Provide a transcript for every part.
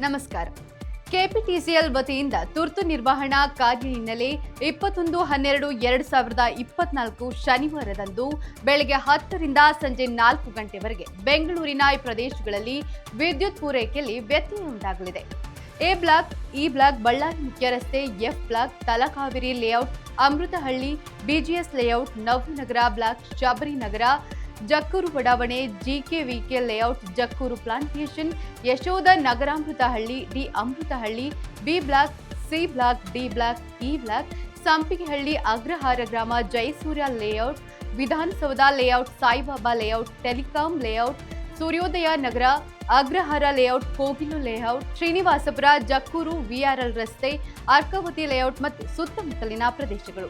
ನಮಸ್ಕಾರ. ಕೆಪಿಟಿಸಿಎಲ್ ವತಿಯಿಂದ ತುರ್ತು ನಿರ್ವಹಣಾ ಕಾರ್ಯ ಹಿನ್ನೆಲೆ 21/12/2024 ಶನಿವಾರದಂದು ಬೆಳಗ್ಗೆ 10 ರಿಂದ ಸಂಜೆ 4 ಗಂಟೆವರೆಗೆ ಬೆಂಗಳೂರಿನ ಈ ಪ್ರದೇಶಗಳಲ್ಲಿ ವಿದ್ಯುತ್ ಪೂರೈಕೆಯಲ್ಲಿ ವ್ಯತ್ಯಯ ಉಂಟಾಗಲಿದೆ. A block, E block, Ballari ಮುಖ್ಯ ರಸ್ತೆ, F block, Talakaveri layout, Amruthahalli, BGS layout, Navanagara block, Shabarinagara, Jakkur ಬಡಾವಣೆ, GKVK layout, Jakkur plantation, Yashoda Nagaramruthahalli, D Amruthahalli, B block, C block, D block, E block, Sampigehalli, Agrahara ಗ್ರಾಮ, Jayasurya layout, Vidhanasoudha layout, Saibaba layout, telecom layout, Suryodaya Nagara, Agrahara layout, Kogilu layout, Srinivasapura, Jakkur, VRL ರಸ್ತೆ, ಅರ್ಕಾವತಿ ಲೇಔಟ್ ಮತ್ತು ಸುತ್ತಮುತ್ತಲಿನ ಪ್ರದೇಶಗಳು.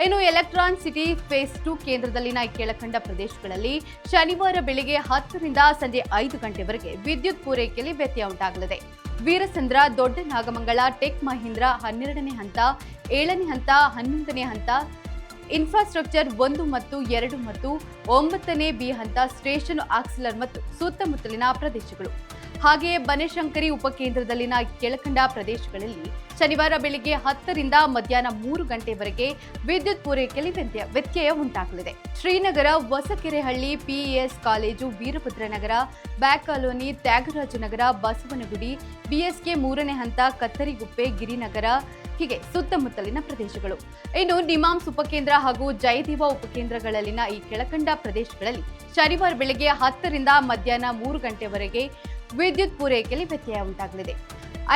ಇನ್ನು electron city face 2 ಕೇಂದ್ರದಲ್ಲಿನ ಈ ಕೆಳಕಂಡ ಪ್ರದೇಶಗಳಲ್ಲಿ ಶನಿವಾರ ಬೆಳಿಗ್ಗೆ 10 ರಿಂದ ಸಂಜೆ 5 ಗಂಟೆವರೆಗೆ ವಿದ್ಯುತ್ ಪೂರೈಕೆಯಲ್ಲಿ ವ್ಯತ್ಯಯ ಉಂಟಾಗಲಿದೆ. ವೀರಸಂದ್ರ, ದೊಡ್ಡ ನಾಗಮಂಗಲ, ಟೆಕ್ ಮಹೀಂದ್ರ 12ನೇ ಹಂತ, 7ನೇ ಹಂತ, 11ನೇ ಹಂತ, ಇನ್ಫ್ರಾಸ್ಟ್ರಕ್ಚರ್ 1 ಮತ್ತು 2 ಮತ್ತು 9ನೇ ಬಿ ಹಂತ, ಸ್ಟೇಷನ್ ಆಕ್ಸಿಲರ್ ಮತ್ತು ಸುತ್ತಮುತ್ತಲಿನ ಪ್ರದೇಶಗಳು. ಹಾಗೆಯೇ ಬನಶಂಕರಿ ಉಪಕೇಂದ್ರದಲ್ಲಿನ ಕೆಳಕಂಡ ಪ್ರದೇಶಗಳಲ್ಲಿ ಶನಿವಾರ ಬೆಳಿಗ್ಗೆ 10 ರಿಂದ ಮಧ್ಯಾಹ್ನ 3 ಗಂಟೆವರೆಗೆ ವಿದ್ಯುತ್ ಪೂರೈಕೆಯಲ್ಲಿ ವ್ಯತ್ಯಯ ಉಂಟಾಗಲಿದೆ. Srinagar, Hosakerehalli, PES college, Veerabhadranagar, back colony, Tyagarajanagar, Basavanagudi, BSK 3ನೇ ಹಂತ, ಕತ್ತರಿಗುಪ್ಪೆ, ಗಿರಿನಗರ, ಹೀಗೆ ಸುತ್ತಮುತ್ತಲಿನ ಪ್ರದೇಶಗಳು. ಇನ್ನು ನಿಮಾಮ್ಸ್ ಉಪಕೇಂದ್ರ ಹಾಗೂ ಜಯದೇವ ಉಪಕೇಂದ್ರಗಳಲ್ಲಿನ ಈ ಕೆಳಕಂಡ ಪ್ರದೇಶಗಳಲ್ಲಿ ಶನಿವಾರ ಬೆಳಗ್ಗೆ 10 ರಿಂದ ಮಧ್ಯಾಹ್ನ 3 ಗಂಟೆವರೆಗೆ ವಿದ್ಯುತ್ ಪೂರೈಕೆಯಲ್ಲಿ ವ್ಯತ್ಯಯ ಉಂಟಾಗಲಿದೆ.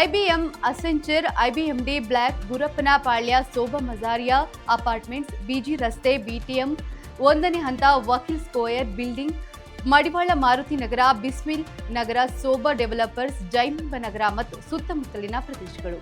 IBM Accenture, IBM D block, Gurappanapalya, Sobha ಮಜಾರಿಯಾ ಅಪಾರ್ಟ್ಮೆಂಟ್ಸ್, ಬಿಜಿ ರಸ್ತೆ, ಬಿಟಿಎಂ 1ನೇ ಹಂತ, Vakil square building, Madiwala Maruti Nagar, Bismil Nagar, Sobha developers, ಜೈಮಿಂಬ ನಗರ ಮತ್ತು ಸುತ್ತಮುತ್ತಲಿನ ಪ್ರದೇಶಗಳು.